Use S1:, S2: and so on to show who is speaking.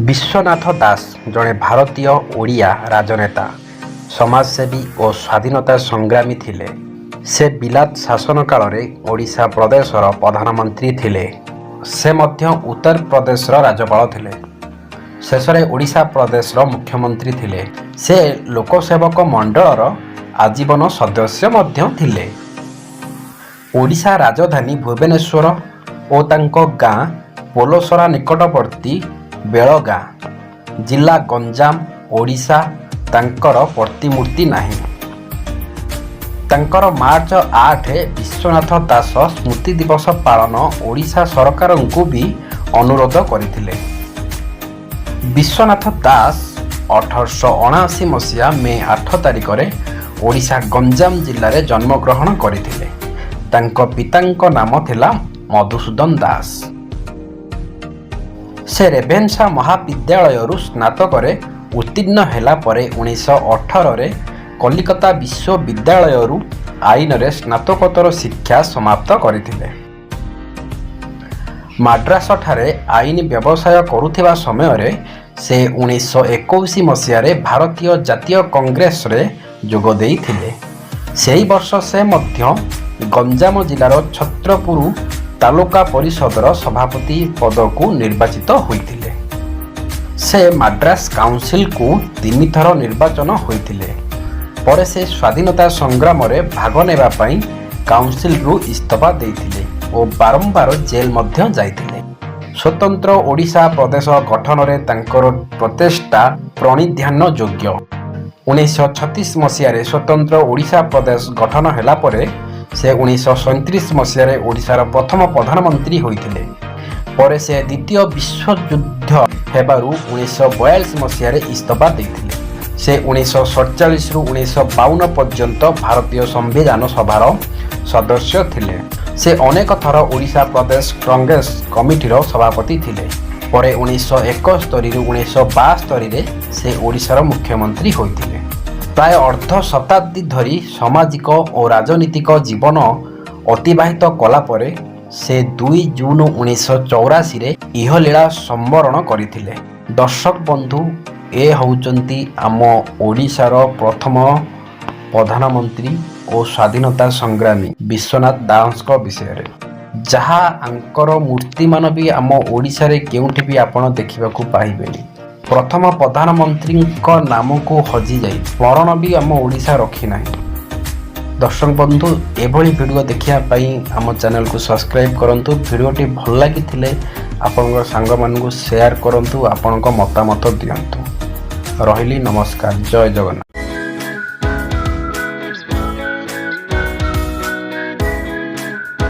S1: ବିଶ୍ୱନାଥ ଦାସ ଜଣେ ଭାରତୀୟ ଓଡ଼ିଆ ରାଜନେତା, ସମାଜସେବୀ ଓ ସ୍ୱାଧୀନତା ସଂଗ୍ରାମୀ ଥିଲେ। ସେ ବିଲାତ ଶାସନ କାଳରେ ଓଡ଼ିଶା ପ୍ରଦେଶର ପ୍ରଧାନମନ୍ତ୍ରୀ ଥିଲେ। ସେ ମଧ୍ୟ ଉତ୍ତରପ୍ରଦେଶର ରାଜ୍ୟପାଳ ଥିଲେ। ଶେଷରେ ଓଡ଼ିଶା ପ୍ରଦେଶର ମୁଖ୍ୟମନ୍ତ୍ରୀ ଥିଲେ। ସେ ଲୋକସେବକ ମଣ୍ଡଳର ଆଜୀବନ ସଦସ୍ୟ ମଧ୍ୟ ଥିଲେ। ଓଡ଼ିଶା ରାଜଧାନୀ ଭୁବନେଶ୍ୱର ଓ ତାଙ୍କ ଗାଁ ପୋଲସରା ନିକଟବର୍ତ୍ତୀ ବେଳଗାଁ, ଜିଲ୍ଲା ଗଞ୍ଜାମ, ଓଡ଼ିଶା। ତାଙ୍କର ପ୍ରତିମୂର୍ତ୍ତି ନାହିଁ। ତାଙ୍କର ମାର୍ଚ୍ଚ 8 ବିଶ୍ୱନାଥ ଦାସ ସ୍ମୃତି ଦିବସ ପାଳନ ଓଡ଼ିଶା ସରକାରଙ୍କୁ ବି ଅନୁରୋଧ କରିଥିଲେ। ବିଶ୍ୱନାଥ ଦାସ 1879 ମସିହା ମେ 8 ତାରିଖରେ ଓଡ଼ିଶା ଗଞ୍ଜାମ ଜିଲ୍ଲାରେ ଜନ୍ମଗ୍ରହଣ କରିଥିଲେ। ତାଙ୍କ ପିତାଙ୍କ ନାମ ଥିଲା ମଧୁସୂଦନ ଦାସ। ସେ ରେଭେନ୍ସା ମହାବିଦ୍ୟାଳୟରୁ ସ୍ନାତକରେ ଉତ୍ତୀର୍ଣ୍ଣ ହେଲା ପରେ 1918ରେ କଲିକତା ବିଶ୍ୱବିଦ୍ୟାଳୟରୁ ଆଇନରେ ସ୍ନାତକୋତ୍ତର ଶିକ୍ଷା ସମାପ୍ତ କରିଥିଲେ। ମାଡ୍ରାସଠାରେ ଆଇନ ବ୍ୟବସାୟ କରୁଥିବା ସମୟରେ ସେ 1921 ମସିହାରେ ଭାରତୀୟ ଜାତୀୟ କଂଗ୍ରେସରେ ଯୋଗ ଦେଇଥିଲେ। ସେହି ବର୍ଷ ସେ ମଧ୍ୟ ଗଞ୍ଜାମ ଜିଲ୍ଲାର ଛତ୍ରପୁର ତାଲୁକା ପରିଷଦର ସଭାପତି ପଦକୁ ନିର୍ବାଚିତ ହୋଇଥିଲେ। ସେ ମାଡ୍ରାସ କାଉନସିଲକୁ 3 ଥର ନିର୍ବାଚନ ହୋଇଥିଲେ। ପରେ ସେ ସ୍ୱାଧୀନତା ସଂଗ୍ରାମରେ ଭାଗ ନେବା ପାଇଁ କାଉନସିଲରୁ ଇସ୍ତଫା ଦେଇଥିଲେ ଓ ବାରମ୍ବାର ଜେଲ୍ ମଧ୍ୟ ଯାଇଥିଲେ। ସ୍ୱତନ୍ତ୍ର ଓଡ଼ିଶା ପ୍ରଦେଶ ଗଠନରେ ତାଙ୍କର ପ୍ରଚେଷ୍ଟା ପ୍ରଣିଧାନ ଯୋଗ୍ୟ। 1936 ମସିହାରେ ସ୍ୱତନ୍ତ୍ର ଓଡ଼ିଶା ପ୍ରଦେଶ ଗଠନ ହେଲା ପରେ ସେ 1937 ମସିହାରେ ଓଡ଼ିଶାର ପ୍ରଥମ ପ୍ରଧାନମନ୍ତ୍ରୀ ହୋଇଥିଲେ। ପରେ ସେ ଦ୍ୱିତୀୟ ବିଶ୍ୱଯୁଦ୍ଧ ହେବାରୁ 1942 ମସିହାରେ ଇସ୍ତଫା ଦେଇଥିଲେ। ସେ 1947ରୁ 1952 ପର୍ଯ୍ୟନ୍ତ ଭାରତୀୟ ସମ୍ବିଧାନ ସଭାର ସଦସ୍ୟ ଥିଲେ। ସେ ଅନେକ ଥର ଓଡ଼ିଶା ପ୍ରଦେଶ କଂଗ୍ରେସ କମିଟିର ସଭାପତି ଥିଲେ। ପରେ 1971ରୁ 1972ରେ ସେ ଓଡ଼ିଶାର ମୁଖ୍ୟମନ୍ତ୍ରୀ ହୋଇଥିଲେ। ପ୍ରାୟ ଅର୍ଦ୍ଧ ଶତାବ୍ଦୀ ଧରି ସାମାଜିକ ଓ ରାଜନୈତିକ ଜୀବନ ଅତିବାହିତ କଲା ପରେ ସେ 2 ଜୁନ୍ 1984ରେ ଇହଲୀଳା ସମ୍ବରଣ କରିଥିଲେ। ଦର୍ଶକ ବନ୍ଧୁ, ଏ ହେଉଛନ୍ତି ଆମ ଓଡ଼ିଶାର ପ୍ରଥମ ପ୍ରଧାନମନ୍ତ୍ରୀ ଓ ସ୍ୱାଧୀନତା ସଂଗ୍ରାମୀ ବିଶ୍ୱନାଥ ଦାସଙ୍କ ବିଷୟରେ, ଯାହା ଆଙ୍କର ମୂର୍ତ୍ତିମାନ ବି ଆମ ଓଡ଼ିଶାରେ କେଉଁଠି ବି ଆପଣ ଦେଖିବାକୁ ପାଇବେନି। ପ୍ରଥମ ପ୍ରଧାନମନ୍ତ୍ରୀଙ୍କ ନାମକୁ ହଜିଯାଇ ସ୍ମରଣ ବି ଆମ ଓଡ଼ିଶା ରଖିନାହିଁ। ଦର୍ଶକ ବନ୍ଧୁ, ଏଭଳି ଭିଡ଼ିଓ ଦେଖିବା ପାଇଁ ଆମ ଚ୍ୟାନେଲକୁ ସବସ୍କ୍ରାଇବ୍ କରନ୍ତୁ। ଭିଡ଼ିଓଟି ଭଲ ଲାଗିଥିଲେ ଆପଣଙ୍କ ସାଙ୍ଗମାନଙ୍କୁ ସେୟାର କରନ୍ତୁ। ଆପଣଙ୍କ ମତାମତ ଦିଅନ୍ତୁ। ରହିଲି, ନମସ୍କାର, ଜୟ ଜଗନ୍ନାଥ।